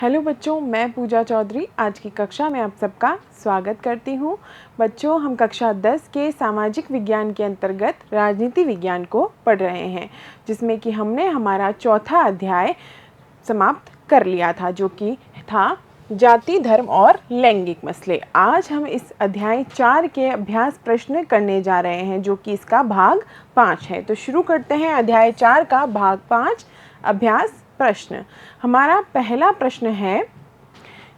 Hello बच्चों, मैं पूजा चौधरी आज की कक्षा में आप सबका स्वागत करती हूँ। बच्चों, हम कक्षा 10 के सामाजिक विज्ञान के अंतर्गत राजनीति विज्ञान को पढ़ रहे हैं, जिसमें कि हमने हमारा चौथा अध्याय समाप्त कर लिया था, जो कि था जाति, धर्म और लैंगिक मसले। आज हम इस अध्याय 4 के अभ्यास प्रश्न करने जा रहे हैं, जो कि इसका भाग 5 है। तो शुरू करते हैं अध्याय 4 का भाग 5 अभ्यास प्रश्न। हमारा पहला प्रश्न है,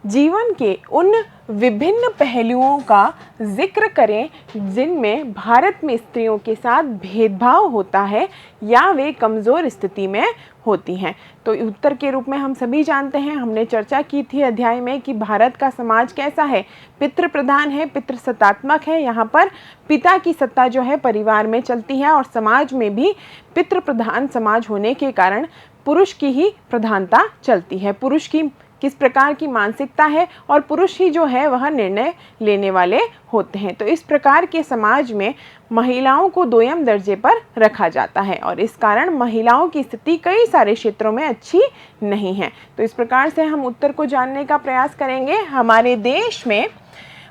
जीवन के उन विभिन्न पहलुओं का जिक्र करें जिनमें भारत में स्त्रियों के साथ भेदभाव होता है या वे कमज़ोर स्थिति में होती हैं। तो उत्तर के रूप में हम सभी जानते हैं, हमने चर्चा की थी अध्याय में कि भारत का समाज कैसा है, पितृ प्रधान है, पितृ सत्तात्मक है। यहाँ पर पिता की सत्ता जो है परिवार में चलती है और समाज में भी पितृ प्रधान समाज होने के कारण पुरुष की ही प्रधानता चलती है। पुरुष की किस प्रकार की मानसिकता है और पुरुष ही जो है वह निर्णय लेने वाले होते हैं। तो इस प्रकार के समाज में महिलाओं को दोयम दर्जे पर रखा जाता है और इस कारण महिलाओं की स्थिति कई सारे क्षेत्रों में अच्छी नहीं है। तो इस प्रकार से हम उत्तर को जानने का प्रयास करेंगे। हमारे देश में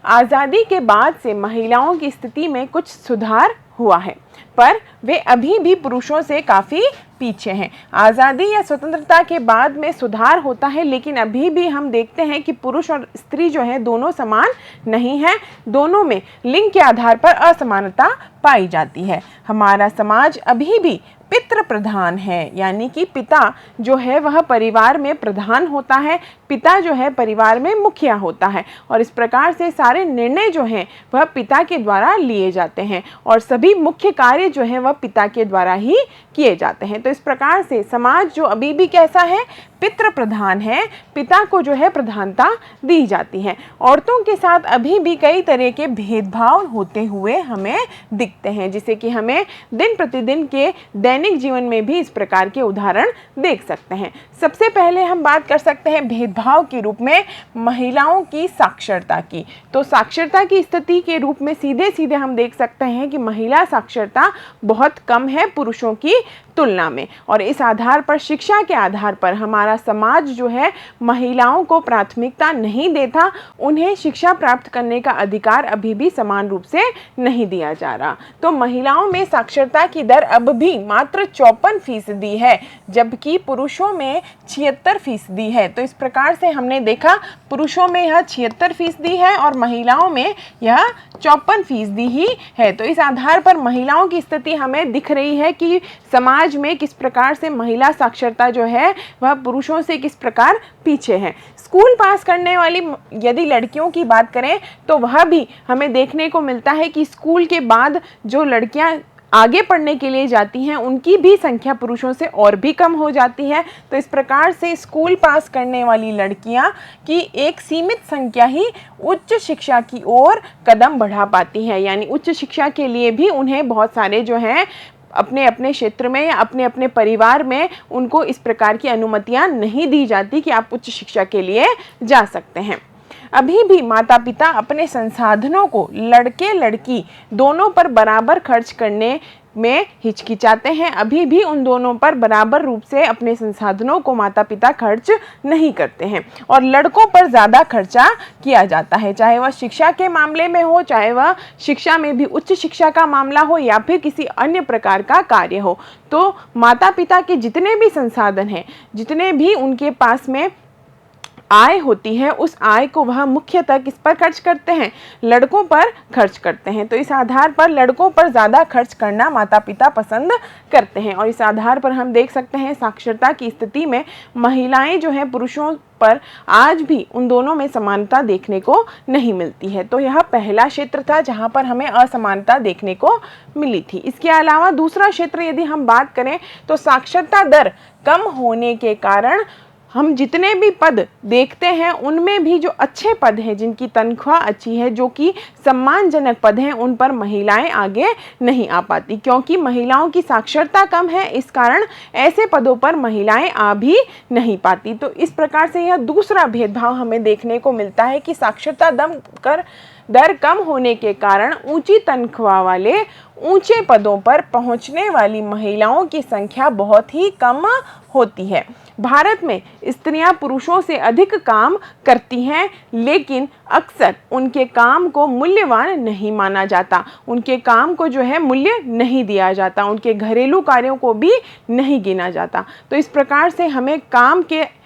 आज़ादी के बाद से महिलाओं की स्थिति में कुछ सुधार हुआ है, पर वे अभी भी पुरुषों से काफ़ी पीछे हैं। आज़ादी या स्वतंत्रता के बाद में सुधार होता है, लेकिन अभी भी हम देखते हैं कि पुरुष और स्त्री जो है दोनों समान नहीं है। दोनों में लिंग के आधार पर असमानता पाई जाती है। हमारा समाज अभी भी पितृ प्रधान है, यानी कि पिता जो है वह परिवार में प्रधान होता है, पिता जो है परिवार में मुखिया होता है और इस प्रकार से सारे निर्णय जो हैं वह पिता के द्वारा लिए जाते हैं और सभी मुख्य कार्य जो है वह पिता के द्वारा ही किए जाते हैं। तो इस प्रकार से समाज जो अभी भी कैसा है, पितृ प्रधान है, पिता को जो है प्रधानता दी जाती है। औरतों के साथ अभी भी कई तरह के भेदभाव होते हुए हमें दिखते हैं, जिसे कि हमें दिन प्रतिदिन के दैनिक जीवन में भी इस प्रकार के उदाहरण देख सकते हैं। सबसे पहले हम बात कर सकते हैं भेदभाव के रूप में महिलाओं की साक्षरता की। तो साक्षरता की स्थिति के रूप में सीधे सीधे हम देख सकते हैं कि महिला साक्षरता बहुत कम है पुरुषों की तुलना में और इस आधार पर, शिक्षा के आधार पर हमारा समाज जो है महिलाओं को प्राथमिकता नहीं देता, उन्हें शिक्षा प्राप्त करने का अधिकार अभी भी समान रूप से नहीं दिया जा रहा। तो महिलाओं में साक्षरता की दर अब भी मात्र 54% है, जबकि पुरुषों में 76% है। तो इस प्रकार से हमने देखा पुरुषों में यह 76% है और महिलाओं में यह 54% ही है। तो इस आधार पर महिलाओं की स्थिति हमें दिख रही है कि समाज में किस प्रकार से महिला साक्षरता जो है वह पुरुषों से किस प्रकार पीछे है। स्कूल पास करने वाली यदि लड़कियों की बात करें तो वह भी हमें देखने को मिलता है कि स्कूल के बाद जो लड़कियां आगे पढ़ने के लिए जाती हैं उनकी भी संख्या पुरुषों से और भी कम हो जाती है। तो इस प्रकार से स्कूल पास करने वाली लड़कियां की एक सीमित संख्या ही उच्च शिक्षा की ओर कदम बढ़ा पाती है, यानी उच्च शिक्षा के लिए भी उन्हें बहुत सारे जो हैं अपने अपने क्षेत्र में या अपने अपने परिवार में उनको इस प्रकार की अनुमतियां नहीं दी जाती कि आप उच्च शिक्षा के लिए जा सकते हैं। अभी भी माता पिता अपने संसाधनों को लड़के लड़की दोनों पर बराबर खर्च करने में हिचकिचाते हैं। अभी भी उन दोनों पर बराबर रूप से अपने संसाधनों को माता पिता खर्च नहीं करते हैं और लड़कों पर ज़्यादा खर्चा किया जाता है, चाहे वह शिक्षा के मामले में हो, चाहे वह शिक्षा में भी उच्च शिक्षा का मामला हो या फिर किसी अन्य प्रकार का कार्य हो। तो माता पिता के जितने भी संसाधन हैं, जितने भी उनके पास में आय होती है, उस आय को वह मुख्यतः किस पर खर्च करते हैं, लड़कों पर खर्च करते हैं। तो इस आधार पर लड़कों पर ज़्यादा खर्च करना माता पिता पसंद करते हैं और इस आधार पर हम देख सकते हैं साक्षरता की स्थिति में महिलाएं जो हैं पुरुषों पर आज भी उन दोनों में समानता देखने को नहीं मिलती है। तो यह पहला क्षेत्र था जहां पर हमें असमानता देखने को मिली थी। इसके अलावा दूसरा क्षेत्र यदि हम बात करें तो साक्षरता दर कम होने के कारण हम जितने भी पद देखते हैं उनमें भी जो अच्छे पद हैं, जिनकी तनख्वाह अच्छी है, जो कि सम्मानजनक पद हैं, उन पर महिलाएं आगे नहीं आ पाती, क्योंकि महिलाओं की साक्षरता कम है। इस कारण ऐसे पदों पर महिलाएं आ भी नहीं पाती। तो इस प्रकार से यह दूसरा भेदभाव हमें देखने को मिलता है कि साक्षरता दर कम होने के कारण ऊंची तनख्वाह वाले ऊंचे पदों पर पहुंचने वाली महिलाओं की संख्या बहुत ही कम होती है। भारत में स्त्रियां पुरुषों से अधिक काम करती हैं, लेकिन अक्सर उनके काम को मूल्यवान नहीं माना जाता, उनके काम को जो है मूल्य नहीं दिया जाता, उनके घरेलू कार्यों को भी नहीं गिना जाता। तो इस प्रकार से हमें काम के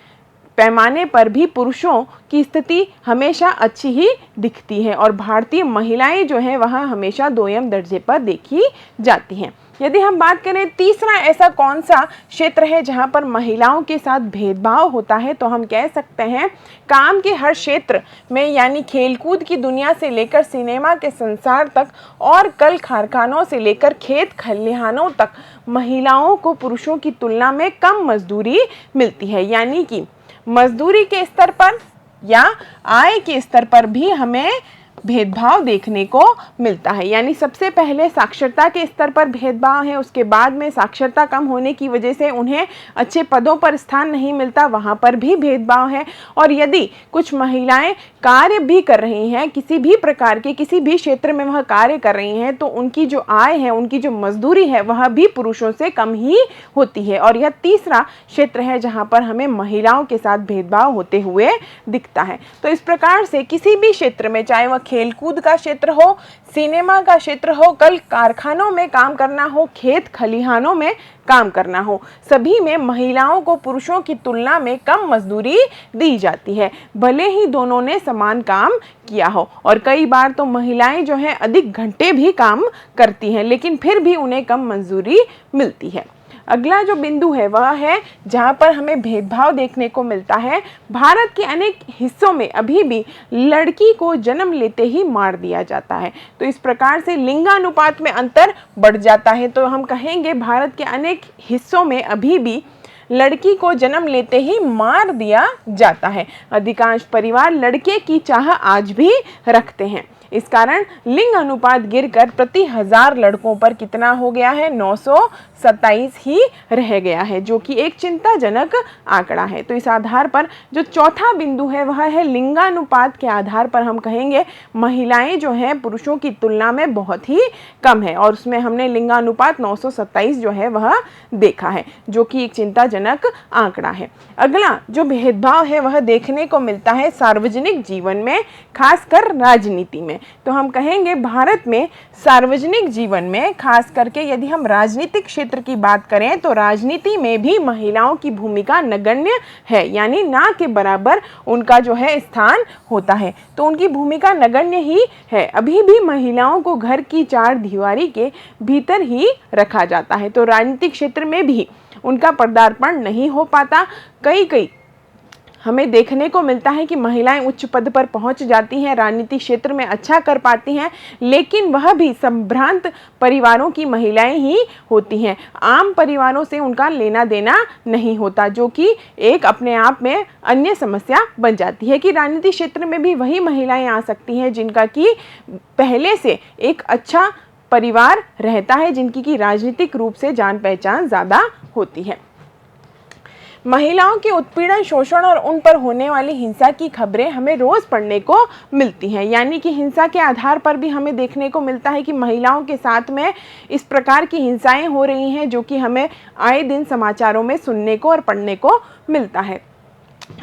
पैमाने पर भी पुरुषों की स्थिति हमेशा अच्छी ही दिखती है और भारतीय महिलाएं जो हैं वह हमेशा दोयम दर्जे पर देखी जाती हैं। यदि हम बात करें तीसरा ऐसा कौन सा क्षेत्र है जहां पर महिलाओं के साथ भेदभाव होता है, तो हम कह सकते हैं काम के हर क्षेत्र में, यानी खेलकूद की दुनिया से लेकर सिनेमा के संसार तक और कल कारखानों से लेकर खेत खलिहानों तक महिलाओं को पुरुषों की तुलना में कम मजदूरी मिलती है। यानी कि मजदूरी के स्तर पर या आय के स्तर पर भी हमें भेदभाव देखने को मिलता है। यानी सबसे पहले साक्षरता के स्तर पर भेदभाव है, उसके बाद में साक्षरता कम होने की वजह से उन्हें अच्छे पदों पर स्थान नहीं मिलता, वहाँ पर भी भेदभाव है। और यदि कुछ महिलाएं कार्य भी कर रही हैं, किसी भी प्रकार के किसी भी क्षेत्र में वह कार्य कर रही हैं, तो उनकी जो आय है, उनकी जो मजदूरी है, वह भी पुरुषों से कम ही होती है। और यह तीसरा क्षेत्र है जहाँ पर हमें महिलाओं के साथ भेदभाव होते हुए दिखता है। तो इस प्रकार से किसी भी क्षेत्र में, चाहे वह खेलकूद का क्षेत्र हो, सिनेमा का क्षेत्र हो, कल कारखानों में काम करना हो, खेत खलिहानों में काम करना हो, सभी में महिलाओं को पुरुषों की तुलना में कम मजदूरी दी जाती है, भले ही दोनों ने समान काम किया हो। और कई बार तो महिलाएं जो हैं अधिक घंटे भी काम करती हैं, लेकिन फिर भी उन्हें कम मजदूरी मिलती है। अगला जो बिंदु है वह है जहाँ पर हमें भेदभाव देखने को मिलता है। भारत के अनेक हिस्सों में अभी भी लड़की को जन्म लेते ही मार दिया जाता है, तो इस प्रकार से लिंगानुपात में अंतर बढ़ जाता है। तो हम कहेंगे भारत के अनेक हिस्सों में अभी भी लड़की को जन्म लेते ही मार दिया जाता है। अधिकांश परिवार लड़के की चाह आज भी रखते हैं। इस कारण लिंग अनुपात गिरकर प्रति 1000 लड़कों पर कितना हो गया है, 927 ही रह गया है, जो कि एक चिंताजनक आंकड़ा है। तो इस आधार पर जो चौथा बिंदु है वह है लिंगानुपात के आधार पर हम कहेंगे महिलाएं जो हैं पुरुषों की तुलना में बहुत ही कम है, और उसमें हमने लिंगानुपात 927 जो है वह देखा है, जो कि एक चिंताजनक आंकड़ा है। अगला जो भेदभाव है वह देखने को मिलता है सार्वजनिक जीवन में, खासकर राजनीति में। तो हम कहेंगे भारत में सार्वजनिक जीवन में, खास करके यदि हम राजनीतिक क्षेत्र की बात करें, तो राजनीति में भी महिलाओं की भूमिका नगण्य है, यानी ना के बराबर उनका जो है स्थान होता है। तो उनकी भूमिका नगण्य ही है, अभी भी महिलाओं को घर की 4 दीवारी के भीतर ही रखा जाता है। तो राजनीतिक क्षेत्र में भी उनका पदार्पण नहीं हो पाता। कई हमें देखने को मिलता है कि महिलाएं उच्च पद पर पहुंच जाती हैं, राजनीतिक क्षेत्र में अच्छा कर पाती हैं, लेकिन वह भी संभ्रांत परिवारों की महिलाएं ही होती हैं। आम परिवारों से उनका लेना देना नहीं होता, जो कि एक अपने आप में अन्य समस्या बन जाती है कि राजनीतिक क्षेत्र में भी वही महिलाएं आ सकती हैं जिनका कि पहले से एक अच्छा परिवार रहता है, जिनकी की राजनीतिक रूप से जान पहचान ज़्यादा होती है। महिलाओं के उत्पीड़न, शोषण और उन पर होने वाली हिंसा की खबरें हमें रोज़ पढ़ने को मिलती हैं। यानी कि हिंसा के आधार पर भी हमें देखने को मिलता है कि महिलाओं के साथ में इस प्रकार की हिंसाएं हो रही हैं, जो कि हमें आए दिन समाचारों में सुनने को और पढ़ने को मिलता है।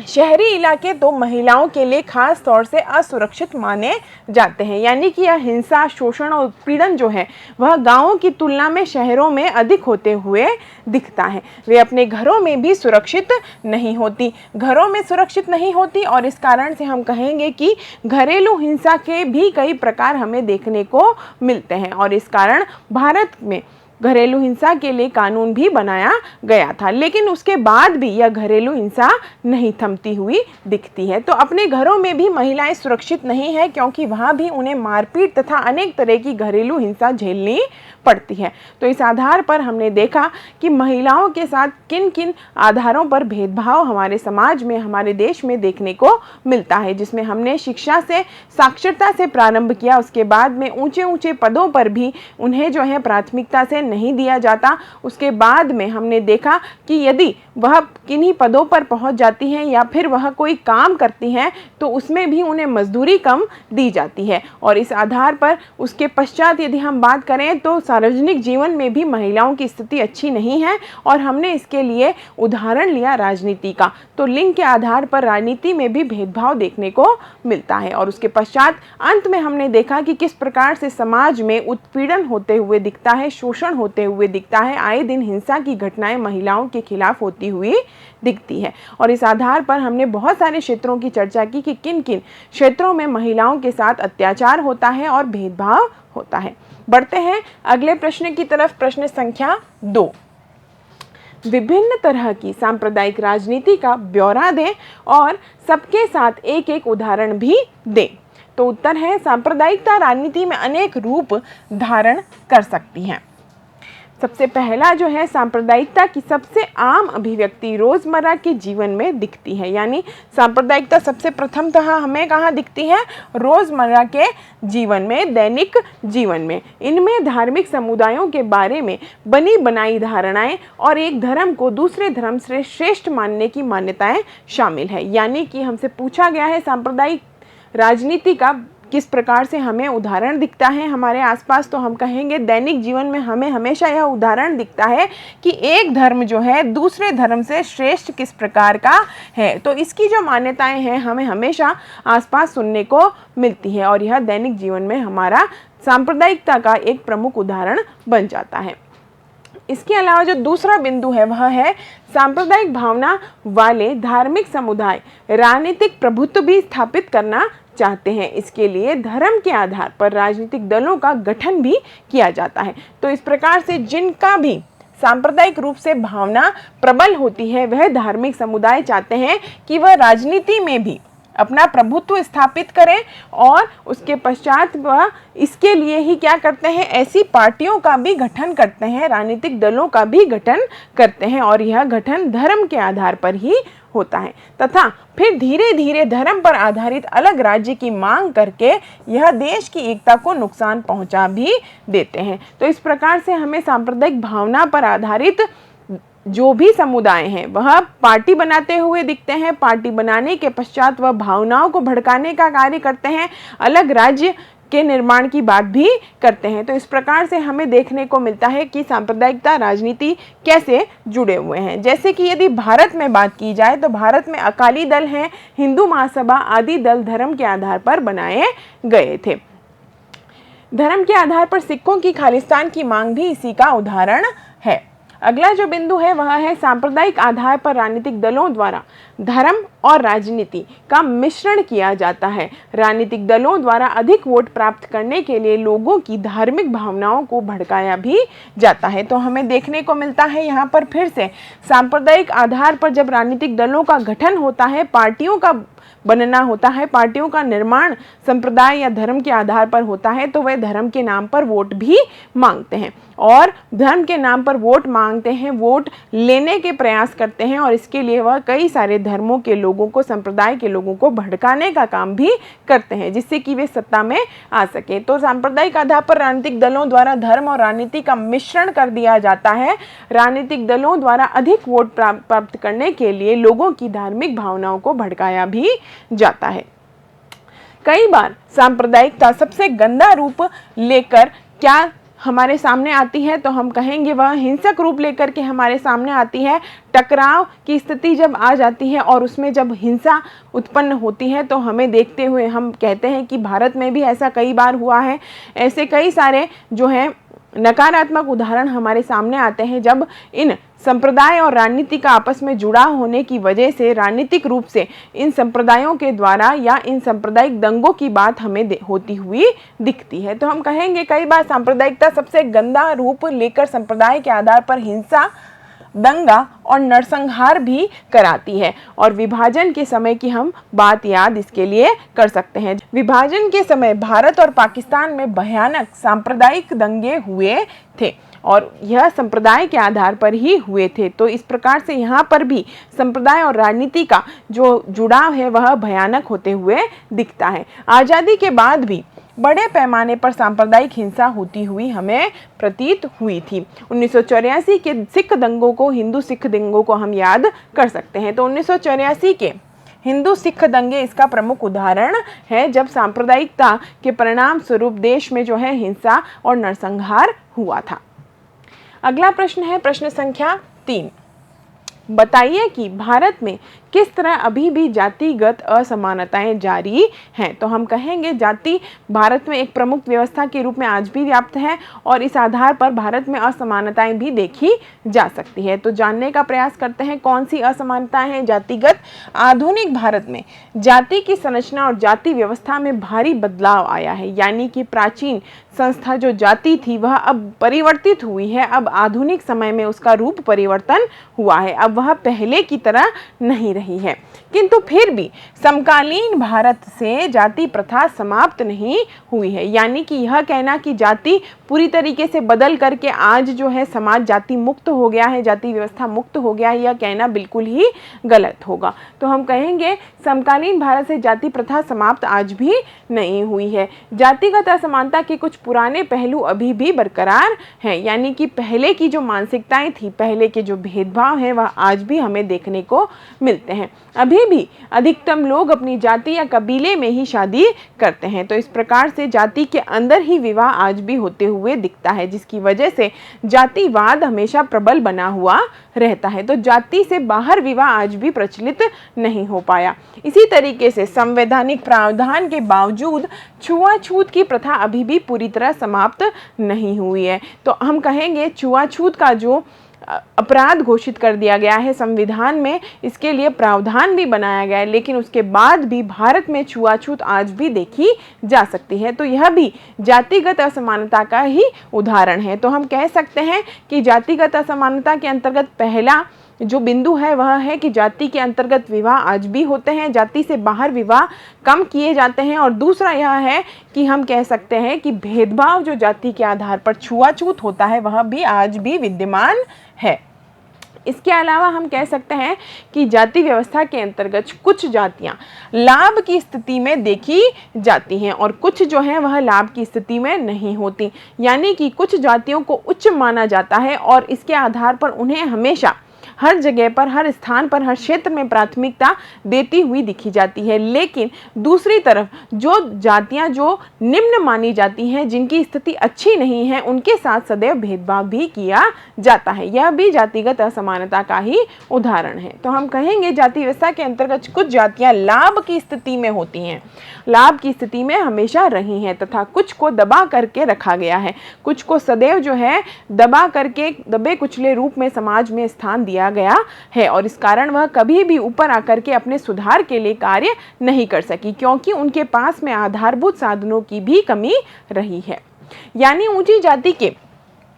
शहरी इलाके तो महिलाओं के लिए खास तौर से असुरक्षित माने जाते हैं, यानी कि यह हिंसा, शोषण और उत्पीड़न जो है वह गांवों की तुलना में शहरों में अधिक होते हुए दिखता है। वे अपने घरों में भी सुरक्षित नहीं होती, और इस कारण से हम कहेंगे कि घरेलू हिंसा के भी कई प्रकार हमें देखने को मिलते हैं, और इस कारण भारत में घरेलू हिंसा के लिए कानून भी बनाया गया था, लेकिन उसके बाद भी यह घरेलू हिंसा नहीं थमती हुई दिखती है। तो अपने घरों में भी महिलाएं सुरक्षित नहीं है, क्योंकि वहाँ भी उन्हें मारपीट तथा अनेक तरह की घरेलू हिंसा झेलनी पड़ती है। तो इस आधार पर हमने देखा कि महिलाओं के साथ किन किन आधारों पर भेदभाव हमारे समाज में, हमारे देश में देखने को मिलता है, जिसमें हमने शिक्षा से, साक्षरता से प्रारंभ किया, उसके बाद में ऊंचे ऊंचे पदों पर भी उन्हें जो है प्राथमिकता से नहीं दिया जाता। उसके बाद में हमने देखा कि यदि वह किन्हीं पदों पर पहुंच जाती हैं या फिर वह कोई काम करती हैं तो उसमें भी उन्हें मजदूरी कम दी जाती है। और इस आधार पर उसके पश्चात यदि हम बात करें तो सार्वजनिक जीवन में भी महिलाओं की स्थिति अच्छी नहीं है, और हमने इसके लिए उदाहरण लिया राजनीति का। तो लिंग के आधार पर राजनीति में भी भेदभाव देखने को मिलता है। और उसके पश्चात अंत में हमने देखा कि किस प्रकार से समाज में उत्पीड़न होते हुए दिखता है, शोषण होते हुए दिखता है, आए दिन हिंसा की घटनाएं महिलाओं के खिलाफ होती हुई दिखती है। और इस आधार पर हमने बहुत सारे क्षेत्रों की चर्चा की कि किन किन क्षेत्रों में महिलाओं के साथ अत्याचार होता है और भेदभाव होता है। बढ़ते हैं अगले प्रश्न की तरफ। प्रश्न संख्या 2, विभिन्न तरह की सांप्रदायिक राजनीति का ब्यौरा दें और सबके साथ एक एक उदाहरण भी दें। तो उत्तर है, सांप्रदायिकता राजनीति में अनेक रूप धारण कर सकती है। सबसे पहला जो है, सांप्रदायिकता की सबसे आम अभिव्यक्ति रोजमर्रा के जीवन में दिखती है। यानी सांप्रदायिकता सबसे प्रथमतः हमें कहाँ दिखती है? रोजमर्रा के जीवन में, दैनिक जीवन में। इनमें धार्मिक समुदायों के बारे में बनी बनाई धारणाएं और एक धर्म को दूसरे धर्म से श्रेष्ठ मानने की मान्यताएं शामिल है। यानी कि हमसे पूछा गया है सांप्रदायिक राजनीति का किस प्रकार से हमें उदाहरण दिखता है हमारे आसपास, तो हम कहेंगे दैनिक जीवन में हमें हमेशा यह उदाहरण दिखता है कि एक धर्म जो है दूसरे धर्म से श्रेष्ठ किस प्रकार का है। तो इसकी जो मान्यताएं हैं हमें हमेशा आसपास सुनने को मिलती है, और यह दैनिक जीवन में हमारा सांप्रदायिकता का एक प्रमुख उदाहरण बन जाता है। इसके अलावा जो दूसरा बिंदु है वह है, सांप्रदायिक भावना वाले धार्मिक समुदाय राजनीतिक प्रभुत्व भी स्थापित करना चाहते हैं। इसके लिए धर्म के आधार पर राजनीतिक दलों का गठन भी किया जाता है। तो इस प्रकार से जिनका भी सांप्रदायिक रूप से भावना प्रबल होती है वह धार्मिक समुदाय चाहते हैं कि वह राजनीति में भी अपना प्रभुत्व स्थापित करें, और उसके पश्चात वह इसके लिए ही क्या करते हैं, ऐसी पार्टियों का भी गठन करते हैं, राजनीतिक दलों का भी गठन करते हैं, और यह गठन धर्म के आधार पर ही होता है। तथा फिर धीरे धीरे धर्म पर आधारित अलग राज्य की मांग करके यह देश की एकता को नुकसान पहुंचा भी देते हैं। तो इस प्रकार से हमें सांप्रदायिक भावना पर आधारित जो भी समुदाय हैं वह पार्टी बनाते हुए दिखते हैं। पार्टी बनाने के पश्चात वह भावनाओं को भड़काने का कार्य करते हैं, अलग राज्य के निर्माण की बात भी करते हैं। तो इस प्रकार से हमें देखने को मिलता है कि सांप्रदायिकता राजनीति कैसे जुड़े हुए हैं। जैसे कि यदि भारत में बात की जाए तो भारत में अकाली दल हैं, हिंदू महासभा आदि दल धर्म के आधार पर बनाए गए थे। धर्म के आधार पर सिखों की खालिस्तान की मांग भी इसी का उदाहरण है। अगला जो बिंदु है वह है, सांप्रदायिक आधार पर राजनीतिक दलों द्वारा धर्म और राजनीति का मिश्रण किया जाता है। राजनीतिक दलों द्वारा अधिक वोट प्राप्त करने के लिए लोगों की धार्मिक भावनाओं को भड़काया भी जाता है। तो हमें देखने को मिलता है यहाँ पर फिर से सांप्रदायिक आधार पर जब राजनीतिक दलों का गठन होता है, पार्टियों का बनना होता है, पार्टियों का निर्माण संप्रदाय या धर्म के आधार पर होता है, तो वे धर्म के नाम पर वोट भी मांगते हैं, और धर्म के नाम पर वोट मांगते हैं, वोट लेने के प्रयास करते हैं, और इसके लिए वह कई सारे धर्मों के लोगों को, संप्रदाय के लोगों को भड़काने का काम भी करते हैं जिससे कि वे सत्ता में आ सके। तो सांप्रदायिक आधार पर राजनीतिक दलों द्वारा धर्म और राजनीति का मिश्रण कर दिया जाता है। राजनीतिक दलों द्वारा अधिक वोट प्राप्त करने के लिए लोगों की धार्मिक भावनाओं को भड़काया भी जाता है। कई बार सांप्रदायिकता सबसे गंदा रूप लेकर क्या हमारे सामने आती है, तो हम कहेंगे वह हिंसक रूप लेकर के हमारे सामने आती है। टकराव की स्थिति जब आ जाती है और उसमें जब हिंसा उत्पन्न होती है, तो हमें देखते हुए हम कहते हैं कि भारत में भी ऐसा कई बार हुआ है। ऐसे कई सारे जो हैं नकारात्मक उदाहरण हमारे सामने आते हैं जब इन संप्रदाय और राजनीति का आपस में जुड़ा होने की वजह से राजनीतिक रूप से इन संप्रदायों के द्वारा या इन सांप्रदायिक दंगों की बात हमें होती हुई दिखती है। तो हम कहेंगे कई बार सांप्रदायिकता सबसे गंदा रूप लेकर संप्रदाय के आधार पर हिंसा, दंगा और नरसंहार भी कराती है। और विभाजन के समय की हम बात याद इसके लिए कर सकते हैं। विभाजन के समय भारत और पाकिस्तान में भयानक सांप्रदायिक दंगे हुए थे, और यह संप्रदाय के आधार पर ही हुए थे। तो इस प्रकार से यहाँ पर भी संप्रदाय और राजनीति का जो जुड़ाव है वह भयानक होते हुए दिखता है। आज़ादी के बाद भी बड़े पैमाने पर सांप्रदायिक हिंसा होती हुई हमें प्रतीत हुई थी। 1984 के सिख दंगों को, हिंदू सिख दंगों को हम याद कर सकते हैं। तो 1984 के हिंदू सिख दंगे इसका प्रमुख उदाहरण है, जब सांप्रदायिकता के परिणाम स्वरूप देश में जो है हिंसा और नरसंहार हुआ था। अगला प्रश्न है प्रश्न संख्या 3। बताइए कि भारत में किस तरह अभी भी जातिगत असमानताएं जारी हैं। तो हम कहेंगे जाति भारत में एक प्रमुख व्यवस्था के रूप में आज भी व्याप्त है और इस आधार पर भारत में असमानताएं भी देखी जा सकती है। तो जानने का प्रयास करते हैं कौन सी असमानताएं हैं जातिगत। आधुनिक भारत में जाति की संरचना और जाति व्यवस्था में भारी बदलाव आया है, यानी कि प्राचीन संस्था जो जाति थी वह अब परिवर्तित हुई है। अब आधुनिक समय में उसका रूप परिवर्तन हुआ है, अब वह पहले की तरह नहीं रही है। किंतु फिर भी समकालीन भारत से जाति प्रथा समाप्त नहीं हुई है, यानी कि यह कहना कि जाति पूरी तरीके से बदल करके आज जो है समाज जाति मुक्त हो गया है, जाति व्यवस्था मुक्त हो गया है, यह कहना बिल्कुल ही गलत होगा। तो हम कहेंगे समकालीन भारत से जाति प्रथा समाप्त आज भी नहीं हुई है। जातिगत असमानता के कुछ पुराने पहलू अभी भी बरकरार हैं, यानी कि पहले की जो मानसिकताएं थी, पहले के जो भेदभाव हैं वह आज भी हमें देखने को मिलते हैं। अभी भी अधिकतम लोग अपनी जाति या कबीले में ही शादी करते हैं। तो इस प्रकार से जाति के अंदर ही विवाह आज भी होते हुए दिखता है, जिसकी वजह से जातिवाद हमेशा प्रबल बना हुआ रहता है। तो जाति से बाहर विवाह आज भी प्रचलित नहीं हो पाया। इसी तरीके से संवैधानिक प्रावधान के बावजूद छुआछूत की प्रथा अभी भी पूरी तरह समाप्त नहीं हुई है। तो हम कहेंगे छुआछूत का जो अपराध घोषित कर दिया गया है संविधान में, इसके लिए प्रावधान भी बनाया गया है, लेकिन उसके बाद भी भारत में छुआछूत आज भी देखी जा सकती है। तो यह भी जातिगत असमानता का ही उदाहरण है। तो हम कह सकते हैं कि जातिगत असमानता के अंतर्गत पहला जो बिंदु है वह है कि जाति के अंतर्गत विवाह आज भी होते हैं, जाति से बाहर विवाह कम किए जाते हैं। और दूसरा यह है कि हम कह सकते हैं कि भेदभाव जो जाति के आधार पर छुआछूत होता है वह भी आज भी विद्यमान है। इसके अलावा हम कह सकते हैं कि जाति व्यवस्था के अंतर्गत कुछ जातियां लाभ की स्थिति में देखी जाती हैं और कुछ जो है वह लाभ की स्थिति में नहीं होती, यानी कि कुछ जातियों को उच्च माना जाता है और इसके आधार पर उन्हें हमेशा हर जगह पर, हर स्थान पर, हर क्षेत्र में प्राथमिकता देती हुई दिखी जाती है। लेकिन दूसरी तरफ जो जातियां जो निम्न मानी जाती हैं, जिनकी स्थिति अच्छी नहीं है, उनके साथ सदैव भेदभाव भी किया जाता है। यह भी जातिगत असमानता का ही उदाहरण है। तो हम कहेंगे जाति व्यवस्था के अंतर्गत कुछ जातियां लाभ की स्थिति में होती हैं, लाभ की स्थिति में हमेशा रही हैं, तथा कुछ को दबा करके रखा गया है, कुछ को सदैव जो है दबा करके दबे कुचले रूप में समाज में स्थान दिया गया है और इस कारण वह कभी भी ऊपर आकर के अपने सुधार के लिए कार्य नहीं कर सकी, क्योंकि उनके पास में आधारभूत साधनों की भी कमी रही है। यानी ऊंची जाति के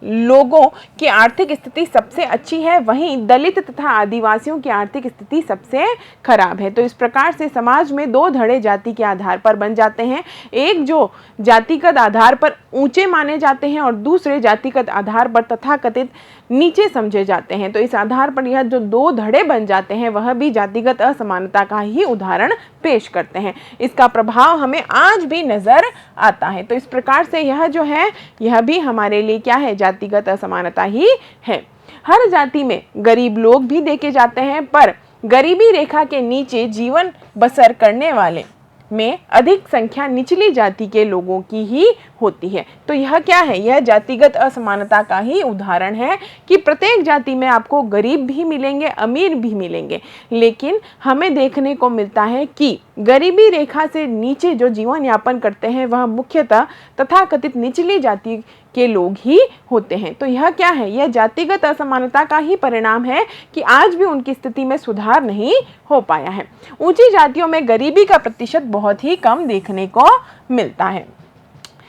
लोगों की आर्थिक स्थिति सबसे अच्छी है, वहीं दलित तथा आदिवासियों की आर्थिक स्थिति सबसे खराब है। तो इस प्रकार से समाज में दो धड़े जाति के आधार पर बन जाते हैं, एक जो जातिगत आधार पर ऊंचे माने जाते हैं और दूसरे जातिगत आधार पर तथाकथित नीचे समझे जाते हैं। तो इस आधार पर यह जो दो धड़े बन जाते हैं वह भी जातिगत असमानता का ही उदाहरण पेश करते हैं। इसका प्रभाव हमें आज भी नजर आता है। तो इस प्रकार से यह जो है यह भी हमारे लिए क्या है, जातिगत असमानता ही है। हर जाति में गरीब लोग भी देखे जाते हैं, पर गरीबी रेखा के नीचे जीवन बसर करने वाले में अधिक संख्या निचली जाति के लोगों की ही होती है। तो यह क्या है, यह जातिगत असमानता का ही उदाहरण है कि प्रत्येक जाति में आपको गरीब भी मिलेंगे, अमीर भी मिलेंगे, लेकिन हमें देखने को मिलता है कि गरीबी रेखा से नीचे जो जीवन यापन करते हैं वह मुख्यतः तथाकथित निचली जाति के लोग ही होते हैं। तो यह क्या है, यह जातिगत असमानता का ही परिणाम है कि आज भी उनकी स्थिति में सुधार नहीं हो पाया है। ऊंची जातियों में गरीबी का प्रतिशत बहुत ही कम देखने को मिलता है।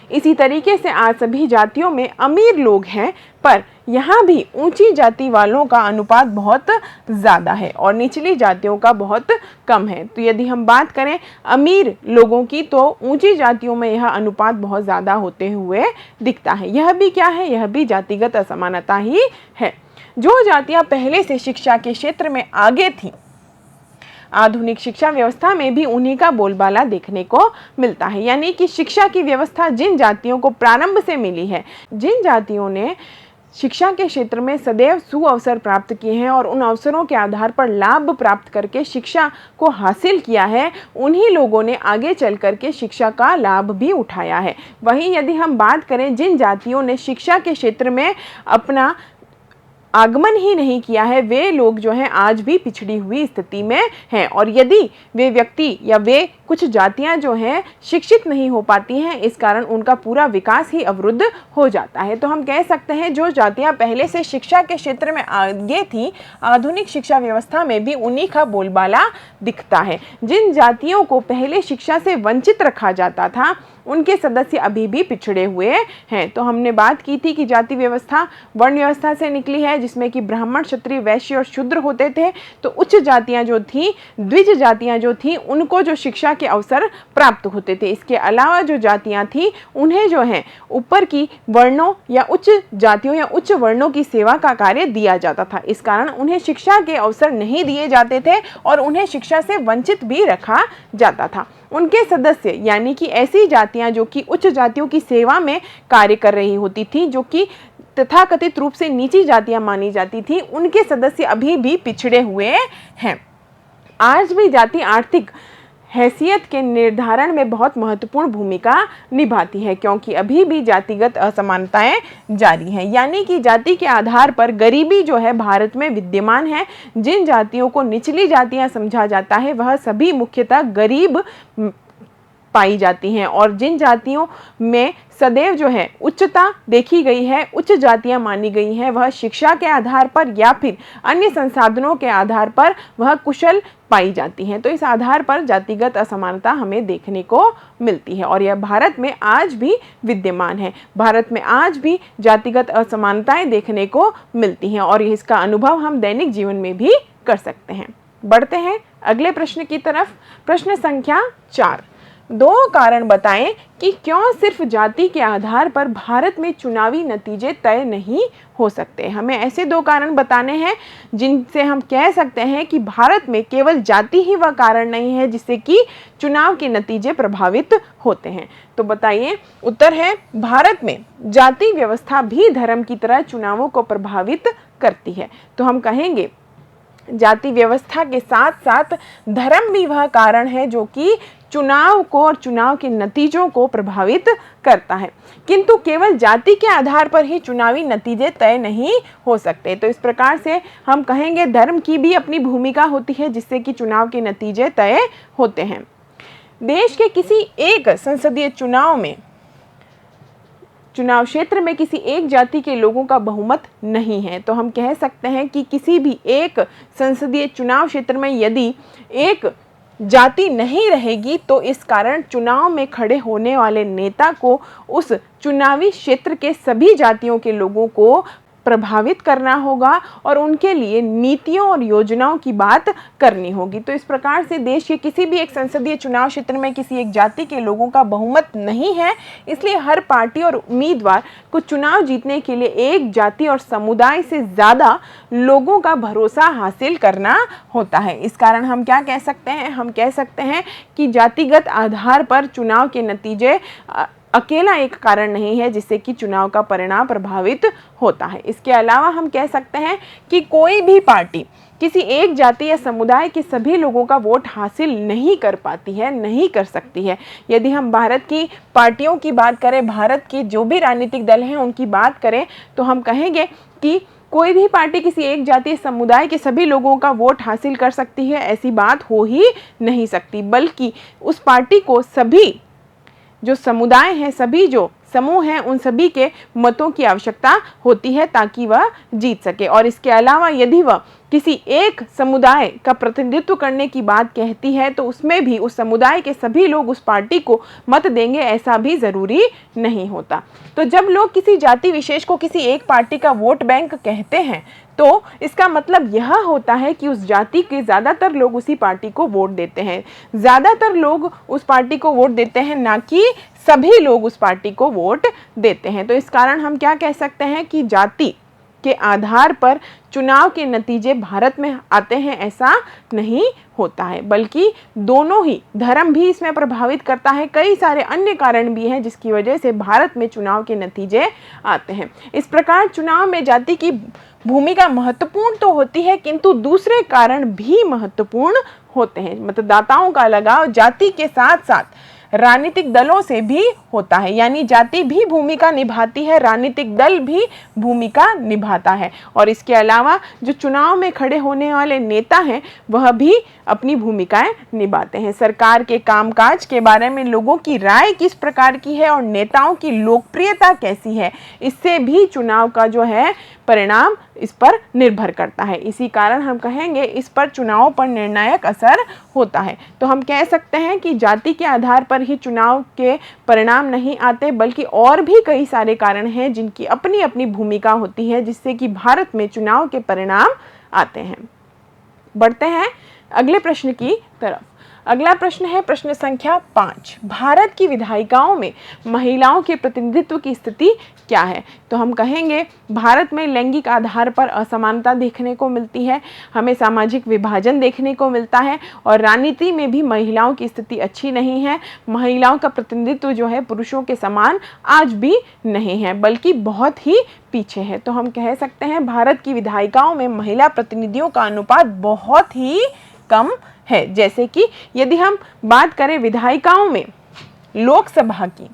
इसी तरीके से आज सभी जातियों में अमीर लोग हैं, पर यहाँ भी ऊंची जाति वालों का अनुपात बहुत ज़्यादा है और निचली जातियों का बहुत कम है। तो यदि हम बात करें अमीर लोगों की, तो ऊंची जातियों में यह अनुपात बहुत ज़्यादा होते हुए दिखता है। यह भी क्या है, यह भी जातिगत असमानता ही है। जो जातियाँ पहले से शिक्षा के क्षेत्र में आगे थीं, आधुनिक शिक्षा व्यवस्था में भी उन्हीं का बोलबाला देखने को मिलता है। यानी कि शिक्षा की व्यवस्था जिन जातियों को प्रारंभ से मिली है, जिन जातियों ने शिक्षा के क्षेत्र में सदैव सुअवसर प्राप्त किए हैं और उन अवसरों के आधार पर लाभ प्राप्त करके शिक्षा को हासिल किया है, उन्हीं लोगों ने आगे चल करके शिक्षा का लाभ भी उठाया है। वहीं यदि हम बात करें जिन जातियों ने शिक्षा के क्षेत्र में अपना आगमन ही नहीं किया है, वे लोग जो हैं आज भी पिछड़ी हुई स्थिति में हैं। और यदि वे व्यक्ति या वे कुछ जातियां जो हैं शिक्षित नहीं हो पाती हैं, इस कारण उनका पूरा विकास ही अवरुद्ध हो जाता है। तो हम कह सकते हैं जो जातियां पहले से शिक्षा के क्षेत्र में आगे थी, आधुनिक शिक्षा व्यवस्था में भी उन्हीं का बोलबाला दिखता है। जिन जातियों को पहले शिक्षा से वंचित रखा जाता था, उनके सदस्य अभी भी पिछड़े हुए हैं। तो हमने बात की थी कि जाति व्यवस्था वर्ण व्यवस्था से निकली है, जिसमें कि ब्राह्मण, क्षत्रिय, वैश्य और शूद्र होते थे। तो उच्च जातियां जो थी, द्विज जातियां जो थी, उनको जो शिक्षा के अवसर प्राप्त होते थे। इसके अलावा जो जातियां थी, उन्हें जो है ऊपर की वर्णों या उच्च जातियों या उच्च वर्णों की सेवा का कार्य दिया जाता था। इस कारण उन्हें शिक्षा के अवसर नहीं दिए जाते थे और उन्हें शिक्षा से वंचित भी रखा जाता था। उनके सदस्य यानी कि ऐसी जातियां जो कि उच्च जातियों की सेवा में कार्य कर रही होती थी, जो कि तथाकथित रूप से नीची जातियां मानी जाती थी, उनके सदस्य अभी भी पिछड़े हुए हैं। आज भी जाति आर्थिक हैसियत के निर्धारण में बहुत महत्वपूर्ण भूमिका निभाती है, क्योंकि अभी भी जातिगत असमानताएं जारी हैं। यानी कि जाति के आधार पर गरीबी जो है भारत में विद्यमान है। जिन जातियों को निचली जातियां समझा जाता है, वह सभी मुख्यतः गरीब पाई जाती हैं। और जिन जातियों में सदैव जो है उच्चता देखी गई है, उच्च जातियां मानी गई हैं, वह शिक्षा के आधार पर या फिर अन्य संसाधनों के आधार पर वह कुशल पाई जाती हैं। तो इस आधार पर जातिगत असमानता हमें देखने को मिलती है और यह भारत में आज भी विद्यमान है। भारत में आज भी जातिगत असमानताएं देखने को मिलती हैं और इसका अनुभव हम दैनिक जीवन में भी कर सकते हैं। बढ़ते हैं अगले प्रश्न की तरफ। प्रश्न संख्या 4, 2 कारण बताएं कि क्यों सिर्फ जाति के आधार पर भारत में चुनावी नतीजे तय नहीं हो सकते। हमें ऐसे 2 कारण बताने हैं जिनसे हम कह सकते हैं कि भारत में केवल जाति ही वह कारण नहीं है जिससे कि चुनाव के नतीजे प्रभावित होते हैं। तो बताइए, उत्तर है भारत में जाति व्यवस्था भी धर्म की तरह चुनावों को प्रभावित करती है। तो हम कहेंगे जाति व्यवस्था के साथ साथ धर्म भी वह कारण है जो कि चुनाव को और चुनाव के नतीजों को प्रभावित करता है, किंतु केवल जाति के आधार पर ही चुनावी नतीजे तय नहीं हो सकते। तो इस प्रकार से हम कहेंगे धर्म की भी अपनी भूमिका होती है जिससे कि चुनाव के नतीजे तय होते हैं। देश के किसी एक संसदीय चुनाव क्षेत्र में किसी एक जाति के लोगों का बहुमत नहीं है। तो हम कह सकते हैं कि किसी भी एक संसदीय चुनाव क्षेत्र में यदि एक जाति नहीं रहेगी तो इस कारण चुनाव में खड़े होने वाले नेता को उस चुनावी क्षेत्र के सभी जातियों के लोगों को प्रभावित करना होगा और उनके लिए नीतियों और योजनाओं की बात करनी होगी। तो इस प्रकार से देश के किसी भी एक संसदीय चुनाव क्षेत्र में किसी एक जाति के लोगों का बहुमत नहीं है, इसलिए हर पार्टी और उम्मीदवार को चुनाव जीतने के लिए एक जाति और समुदाय से ज़्यादा लोगों का भरोसा हासिल करना होता है। इस कारण हम क्या कह सकते हैं, हम कह सकते हैं कि जातिगत आधार पर चुनाव के नतीजे अकेला एक कारण नहीं है जिससे कि चुनाव का परिणाम प्रभावित होता है। इसके अलावा हम कह सकते हैं कि कोई भी पार्टी किसी एक जाति या समुदाय के सभी लोगों का वोट हासिल नहीं कर पाती है, नहीं कर सकती है। यदि हम भारत की पार्टियों की बात करें, भारत के जो भी राजनीतिक दल हैं उनकी बात करें, तो हम कहेंगे कि कोई भी पार्टी किसी एक जातीय समुदाय के सभी लोगों का वोट हासिल कर सकती है, ऐसी बात हो ही नहीं सकती। बल्कि उस पार्टी को सभी जो समुदाय हैं, सभी जो समूह हैं, उन सभी के मतों की आवश्यकता होती है ताकि वह जीत सके। और इसके अलावा यदि वह किसी एक समुदाय का प्रतिनिधित्व करने की बात कहती है तो उसमें भी उस समुदाय के सभी लोग उस पार्टी को मत देंगे, ऐसा भी ज़रूरी नहीं होता। तो जब लोग किसी जाति विशेष को किसी एक पार्टी का वोट बैंक कहते हैं तो इसका मतलब यह होता है कि उस जाति के ज़्यादातर लोग उसी पार्टी को वोट देते हैं, ज़्यादातर लोग उस पार्टी को वोट देते हैं, ना कि सभी लोग उस पार्टी को वोट देते हैं। तो इस कारण हम क्या कह सकते हैं कि जाति के आधार पर चुनाव के नतीजे भारत में आते हैं, ऐसा नहीं होता है, बल्कि दोनों ही, धर्म भी इसमें प्रभावित करता है, कई सारे अन्य कारण भी हैं जिसकी वजह से भारत में चुनाव के नतीजे आते हैं। इस प्रकार चुनाव में जाति की भूमिका महत्वपूर्ण तो होती है, किंतु दूसरे कारण भी महत्वपूर्ण होते हैं। मतदाताओं का लगाव जाति के साथ साथ राजनीतिक दलों से भी होता है, यानी जाति भी भूमिका निभाती है, राजनीतिक दल भी भूमिका निभाता है। और इसके अलावा जो चुनाव में खड़े होने वाले नेता हैं वह भी अपनी भूमिकाएं निभाते हैं। सरकार के कामकाज के बारे में लोगों की राय किस प्रकार की है और नेताओं की लोकप्रियता कैसी है, इससे भी चुनाव का जो है परिणाम इस पर निर्भर करता है। इसी कारण हम कहेंगे इस पर चुनाव पर निर्णायक असर होता है। तो हम कह सकते हैं कि जाति के आधार पर ही चुनाव के परिणाम नहीं आते, बल्कि और भी कई सारे कारण हैं जिनकी अपनी अपनी भूमिका होती है, जिससे कि भारत में चुनाव के परिणाम आते हैं। बढ़ते हैं अगले प्रश्न की तरफ। अगला प्रश्न है प्रश्न संख्या 5। भारत की विधायिकाओं में महिलाओं के प्रतिनिधित्व की स्थिति क्या है? तो हम कहेंगे भारत में लैंगिक आधार पर असमानता देखने को मिलती है, हमें सामाजिक विभाजन देखने को मिलता है और राजनीति में भी महिलाओं की स्थिति अच्छी नहीं है। महिलाओं का प्रतिनिधित्व जो है पुरुषों के समान आज भी नहीं है, बल्कि बहुत ही पीछे है। तो हम कह सकते हैं भारत की विधायिकाओं में महिला प्रतिनिधियों का अनुपात बहुत ही कम है। जैसे कि यदि हम बात करें विधायिकाओं में लोकसभा की,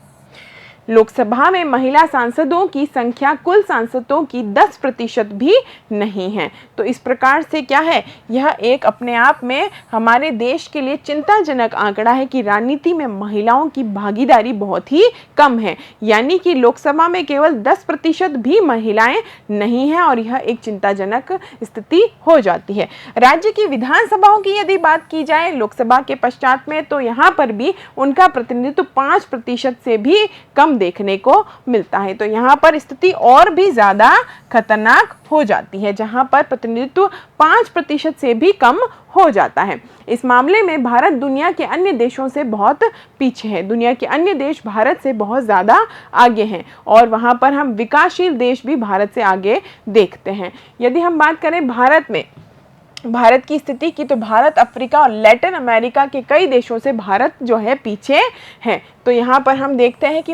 लोकसभा में महिला सांसदों की संख्या कुल सांसदों की 10% भी नहीं है। तो इस प्रकार से क्या है, यह एक अपने आप में हमारे देश के लिए चिंताजनक आंकड़ा है कि राजनीति में महिलाओं की भागीदारी बहुत ही कम है, यानी कि लोकसभा में केवल 10% भी महिलाएं नहीं हैं और यह एक चिंताजनक स्थिति हो जाती है। राज्य की विधानसभाओं की यदि बात की जाए लोकसभा के पश्चात में, तो यहाँ पर भी उनका प्रतिनिधित्व 5% से भी कम देखने को मिलता है। तो यहाँ पर स्थिति और भी ज्यादा खतरनाक हो जाती है, जहाँ पर प्रतिनिधित्व 5% से भी कम हो जाता है। इस मामले में भारत दुनिया के अन्य देशों से बहुत पीछे है। दुनिया के अन्य देश भारत से बहुत ज़्यादा आगे हैं और वहाँ पर हम विकासशील देश भी भारत से आगे देखते हैं। यदि हम बात करें भारत की स्थिति की, तो भारत अफ्रीका और लैटिन अमेरिका के कई देशों से भारत जो है पीछे है। तो यहाँ पर हम देखते हैं कि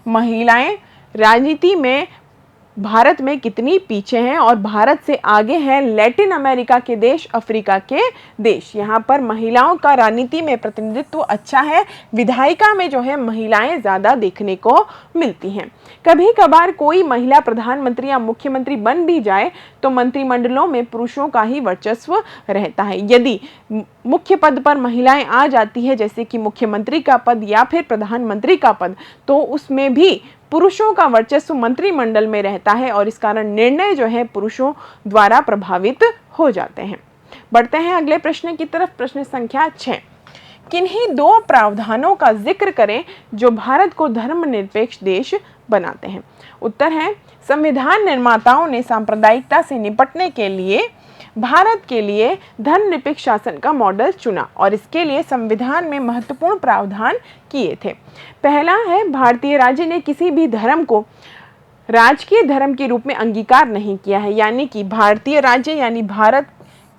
महिलाएं राजनीति में भारत में कितनी पीछे हैं और भारत से आगे हैं लैटिन अमेरिका के देश, अफ्रीका के देश। यहाँ पर महिलाओं का राजनीति में प्रतिनिधित्व अच्छा है, विधायिका में जो है महिलाएं ज़्यादा देखने को मिलती हैं। कभी कभार कोई महिला प्रधानमंत्री या मुख्यमंत्री बन भी जाए तो मंत्रिमंडलों में पुरुषों का ही वर्चस्व रहता है। यदि मुख्य पद पर महिलाएं आ जाती है, जैसे कि मुख्यमंत्री का पद या फिर प्रधानमंत्री का पद, तो उसमें भी पुरुषों का वर्चस्व मंत्रिमंडल में रहता है और इस कारण निर्णय जो है पुरुषों द्वारा प्रभावित हो जाते हैं। बढ़ते हैं अगले प्रश्न की तरफ। प्रश्न संख्या 6। किन्हीं 2 प्रावधानों का जिक्र करें जो भारत को धर्मनिरपेक्ष देश बनाते हैं? उत्तर है संविधान निर्माताओं ने सांप्रदायिकता से निपटने के लिए भारत के लिए धर्मनिरपेक्ष शासन का मॉडल चुना और इसके लिए संविधान में महत्वपूर्ण प्रावधान किए थे। पहला है, भारतीय राज्य ने किसी भी धर्म को राजकीय धर्म के रूप में अंगीकार नहीं किया है, यानी कि भारतीय राज्य यानी भारत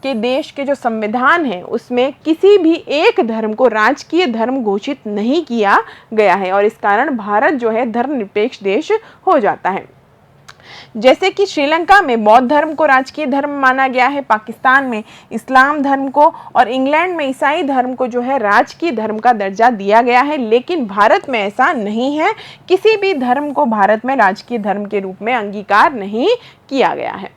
के देश के जो संविधान है उसमें किसी भी एक धर्म को राजकीय धर्म घोषित नहीं किया गया है और इस कारण भारत जो है धर्मनिरपेक्ष देश हो जाता है। जैसे कि श्रीलंका में बौद्ध धर्म को राजकीय धर्म माना गया है, पाकिस्तान में इस्लाम धर्म को और इंग्लैंड में ईसाई धर्म को जो है राजकीय धर्म का दर्जा दिया गया है, लेकिन भारत में ऐसा नहीं है। किसी भी धर्म को भारत में राजकीय धर्म के रूप में अंगीकार नहीं किया गया है।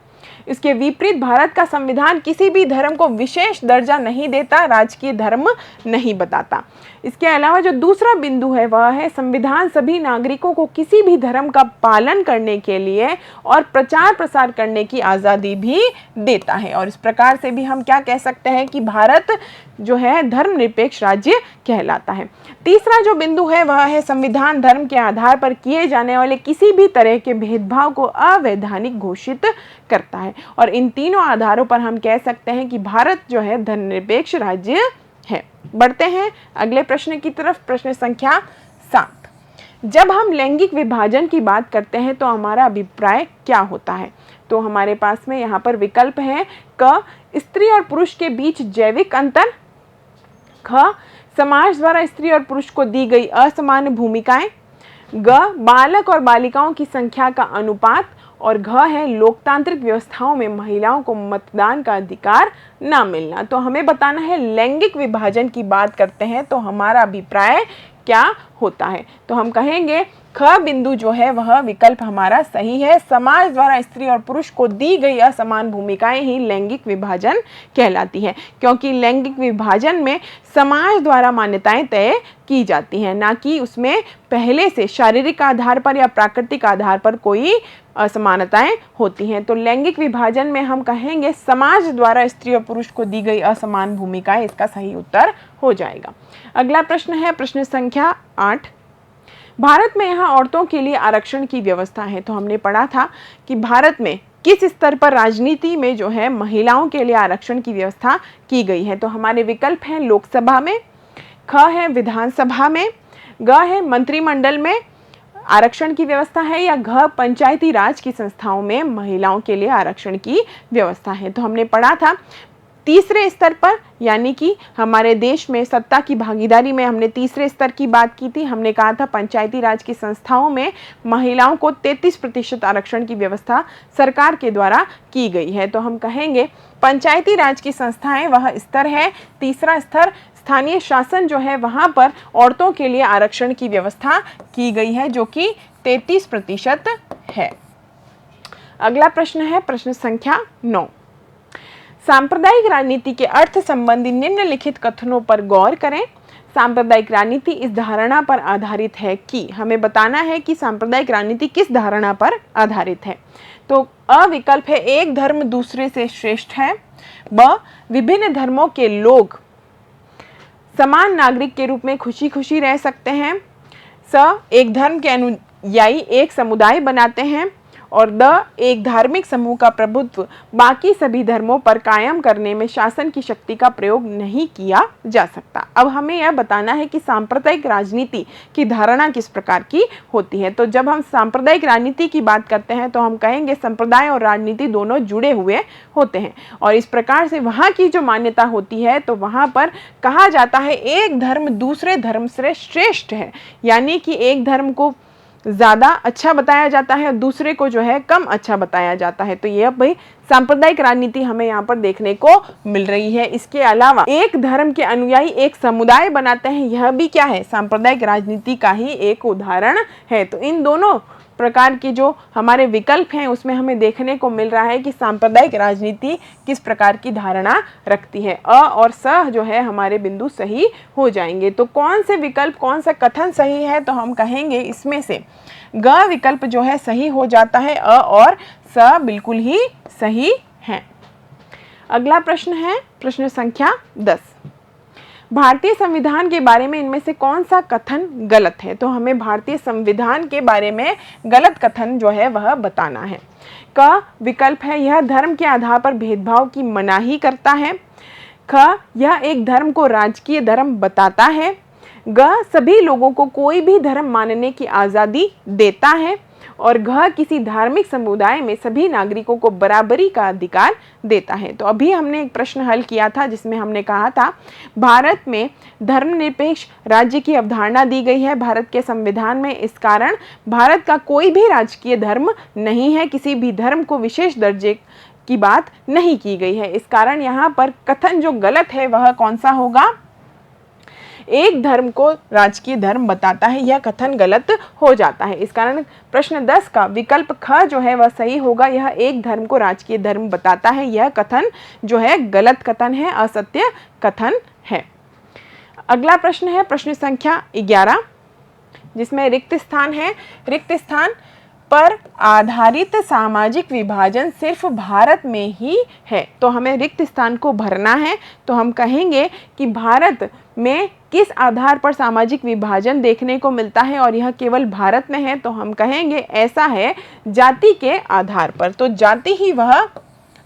इसके विपरीत भारत का संविधान किसी भी धर्म को विशेष दर्जा नहीं देता, राजकीय धर्म नहीं बताता। इसके अलावा जो दूसरा बिंदु है वह है संविधान सभी नागरिकों को किसी भी धर्म का पालन करने के लिए और प्रचार प्रसार करने की आज़ादी भी देता है और इस प्रकार से भी हम क्या कह सकते हैं कि भारत जो है धर्मनिरपेक्ष राज्य कहलाता है। तीसरा जो बिंदु है वह है संविधान धर्म के आधार पर किए जाने वाले किसी भी तरह के भेदभाव को अवैधानिक घोषित करता है और इन तीनों आधारों पर हम कह सकते हैं कि भारत जो है धर्मनिरपेक्ष राज्य है। बढ़ते हैं अगले प्रश्न की तरफ। प्रश्न संख्या 7। जब हम लैंगिक विभाजन की बात करते हैं तो हमारा अभिप्राय क्या होता है? तो हमारे पास में यहाँ पर विकल्प है क, स्त्री और पुरुष के बीच जैविक अंतर, ख, समाज द्वारा स्त्री और पुरुष को दी गई असमान भूमिकाएं, ग, बालक और बालिकाओं की संख्या का अनुपात, और घ है लोकतांत्रिक व्यवस्थाओं में महिलाओं को मतदान का अधिकार ना मिलना। तो हमें बताना है लैंगिक विभाजन की बात करते हैं तो हमारा अभिप्राय क्या होता है? तो हम कहेंगे ख बिंदु जो है वह विकल्प हमारा सही है। समाज द्वारा स्त्री और पुरुष को दी गई असमान भूमिकाएं ही लैंगिक विभाजन कहलाती है, क्योंकि लैंगिक विभाजन में समाज द्वारा मान्यताएं तय की जाती हैं, ना कि उसमें पहले से शारीरिक आधार पर या प्राकृतिक आधार पर कोई असमानताएं होती हैं। तो लैंगिक विभाजन में हम कहेंगे समाज द्वारा स्त्री और पुरुष को दी गई असमान भूमिकाएं इसका सही उत्तर हो जाएगा। अगला प्रश्न है प्रश्न संख्या 8। भारत में यहाँ औरतों के लिए आरक्षण की व्यवस्था है। तो हमने पढ़ा था कि भारत में किस स्तर पर राजनीति में जो है महिलाओं के लिए आरक्षण की व्यवस्था की गई है। तो हमारे विकल्प हैं लोकसभा में, ख है विधानसभा में, ग है मंत्रिमंडल में आरक्षण की व्यवस्था है, या घ पंचायती राज की संस्थाओं में महिलाओं के लिए आरक्षण की व्यवस्था है। तो हमने पढ़ा था तीसरे स्तर पर, यानी कि हमारे देश में सत्ता की भागीदारी में हमने तीसरे स्तर की बात की थी। हमने कहा था पंचायती राज की संस्थाओं में महिलाओं को 33% आरक्षण की व्यवस्था सरकार के द्वारा की गई है। तो हम कहेंगे पंचायती राज की संस्थाएं वह स्तर है। तीसरा स्तर स्थानीय शासन जो है वहाँ पर औरतों के लिए आरक्षण की व्यवस्था की गई है जो कि 33% है। अगला प्रश्न है प्रश्न संख्या 9। सांप्रदायिक राजनीति के अर्थ संबंधी निम्नलिखित कथनों पर गौर करें। सांप्रदायिक राजनीति इस धारणा पर आधारित है कि, हमें बताना है कि सांप्रदायिक राजनीति किस धारणा पर आधारित है। तो अ विकल्प है एक धर्म दूसरे से श्रेष्ठ है, ब विभिन्न धर्मों के लोग समान नागरिक के रूप में खुशी खुशी रह सकते हैं, स एक धर्म के अनुयायी एक समुदाय बनाते हैं, और द एक धार्मिक समूह का प्रभुत्व बाकी सभी धर्मों पर कायम करने में शासन की शक्ति का प्रयोग नहीं किया जा सकता। अब हमें यह बताना है कि सांप्रदायिक राजनीति की धारणा किस प्रकार की होती है। तो जब हम सांप्रदायिक राजनीति की बात करते हैं तो हम कहेंगे संप्रदाय और राजनीति दोनों जुड़े हुए होते हैं, और इस प्रकार से वहाँ की जो मान्यता होती है तो वहाँ पर कहा जाता है एक धर्म दूसरे धर्म से श्रेष्ठ है, यानी कि एक धर्म को ज़्यादा अच्छा बताया जाता है और दूसरे को जो है कम अच्छा बताया जाता है। तो यह भाई सांप्रदायिक राजनीति हमें यहाँ पर देखने को मिल रही है। इसके अलावा एक धर्म के अनुयायी एक समुदाय बनाते हैं, यह भी क्या है, सांप्रदायिक राजनीति का ही एक उदाहरण है। तो इन दोनों प्रकार के जो हमारे विकल्प हैं उसमें हमें देखने को मिल रहा है कि सांप्रदायिक राजनीति किस प्रकार की धारणा रखती है। अ और स जो है हमारे बिंदु सही हो जाएंगे। तो कौन से विकल्प, कौन सा कथन सही है, तो हम कहेंगे इसमें से ग विकल्प जो है सही हो जाता है, अ और स बिल्कुल ही सही है। अगला प्रश्न है प्रश्न संख्या 10। भारतीय संविधान के बारे में इनमें से कौन सा कथन गलत है। तो हमें भारतीय संविधान के बारे में गलत कथन जो है वह बताना है। क विकल्प है यह धर्म के आधार पर भेदभाव की मनाही करता है, ख यह एक धर्म को राजकीय धर्म बताता है, ग सभी लोगों को कोई भी धर्म मानने की आज़ादी देता है, और घ किसी धार्मिक समुदाय में सभी नागरिकों को बराबरी का अधिकार देता है। तो अभी हमने एक प्रश्न हल किया था जिसमें हमने कहा था भारत में धर्मनिरपेक्ष राज्य की अवधारणा दी गई है भारत के संविधान में। इस कारण भारत का कोई भी राजकीय धर्म नहीं है, किसी भी धर्म को विशेष दर्जे की बात नहीं की गई है। इस कारण यहाँ पर कथन जो गलत है वह कौन सा होगा, एक धर्म को राजकीय धर्म बताता है, यह कथन गलत हो जाता है। इस कारण प्रश्न 10 का विकल्प ख जो है वह सही होगा। यह एक धर्म को राजकीय धर्म बताता है, यह कथन जो है गलत कथन है, असत्य कथन है। अगला प्रश्न है प्रश्न संख्या 11 जिसमें रिक्त स्थान है। रिक्त स्थान पर आधारित सामाजिक विभाजन सिर्फ भारत में ही है। तो हमें रिक्त स्थान को भरना है। तो हम कहेंगे कि भारत में किस आधार पर सामाजिक विभाजन देखने को मिलता है, और यह केवल भारत में है। तो हम कहेंगे ऐसा है जाति के आधार पर। तो जाति ही वह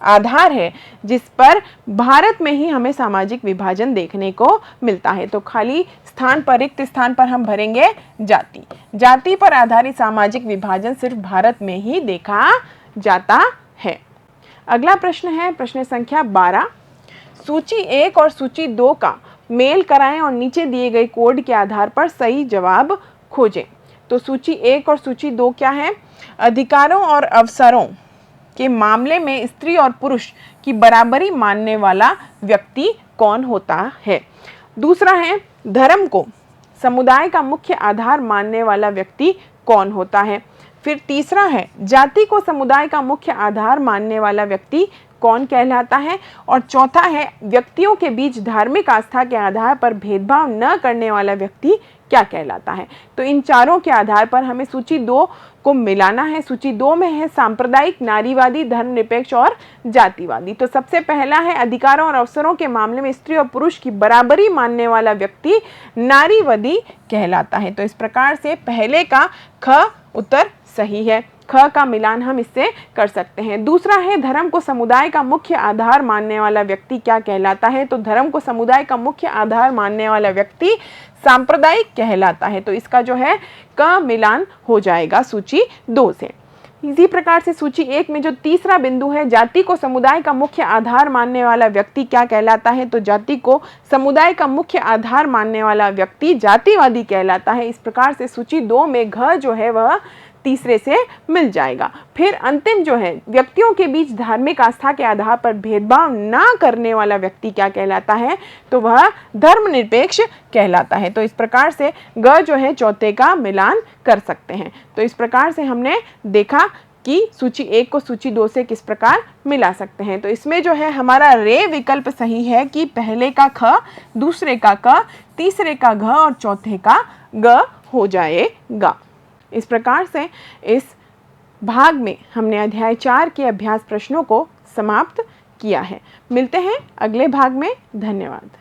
आधार है जिस पर भारत में ही हमें सामाजिक विभाजन देखने को मिलता है। तो खाली स्थान पर, रिक्त स्थान पर हम भरेंगे जाति। जाति पर आधारित सामाजिक विभाजन सिर्फ भारत में ही देखा जाता है। अगला प्रश्न है प्रश्न संख्या 12। सूची 1 और सूची 2 का मेल कराएं और नीचे दिए गए कोड के आधार पर सही जवाब खोजें। तो सूची 1 और सूची 2 क्या है? अधिकारों और अवसरों के मामले में स्त्री और पुरुष की बराबरी मानने वाला व्यक्ति कौन होता है? दूसरा है, धर्म को समुदाय का मुख्य आधार मानने वाला व्यक्ति कौन होता है? फिर तीसरा है, जाति को समुदाय का मुख्य आधार मानने वाला व्यक्ति कौन कहलाता है? और चौथा है, व्यक्तियों के बीच धार्मिक आस्था के आधार पर भेदभाव न करने वाला व्यक्ति क्या कहलाता है? तो इन चारों के आधार पर हमें सूची 2 को मिलाना है। सूची 2 में है सांप्रदायिक, नारीवादी, धर्मनिरपेक्ष और जातिवादी। तो सबसे पहला है, अधिकारों और अवसरों के मामले में स्त्री और पुरुष की बराबरी मानने वाला व्यक्ति नारीवादी कहलाता है। तो इस प्रकार से पहले का ख उत्तर सही है। ख का मिलान हम इससे कर सकते हैं। दूसरा है, धर्म को समुदाय का मुख्य आधार मानने वाला व्यक्ति क्या कहलाता है? तो धर्म को समुदाय का मुख्य आधार मानने वाला व्यक्ति सांप्रदायिक कहलाता है। तो इसका जो है क मिलान हो जाएगा सूची 2 से। इसी प्रकार से सूची 1 में जो तीसरा बिंदु है, जाति को समुदाय का मुख्य आधार मानने वाला व्यक्ति क्या कहलाता है? तो जाति को समुदाय का मुख्य आधार मानने वाला व्यक्ति जातिवादी कहलाता है। इस प्रकार से सूची 2 में घ जो है वह तीसरे से मिल जाएगा। फिर अंतिम जो है, व्यक्तियों के बीच धार्मिक आस्था के आधार पर भेदभाव ना करने वाला व्यक्ति क्या कहलाता है? तो वह धर्मनिरपेक्ष कहलाता है। तो इस प्रकार से ग जो है चौथे का मिलान कर सकते हैं। तो इस प्रकार से हमने देखा कि सूची 1 को सूची 2 से किस प्रकार मिला सकते हैं। तो इसमें जो है हमारा रे विकल्प सही है कि पहले का ख, दूसरे का क, तीसरे का घ और चौथे का ग हो जाएगा। इस प्रकार से इस भाग में हमने अध्याय 4 के अभ्यास प्रश्नों को समाप्त किया है। मिलते हैं अगले भाग में। धन्यवाद।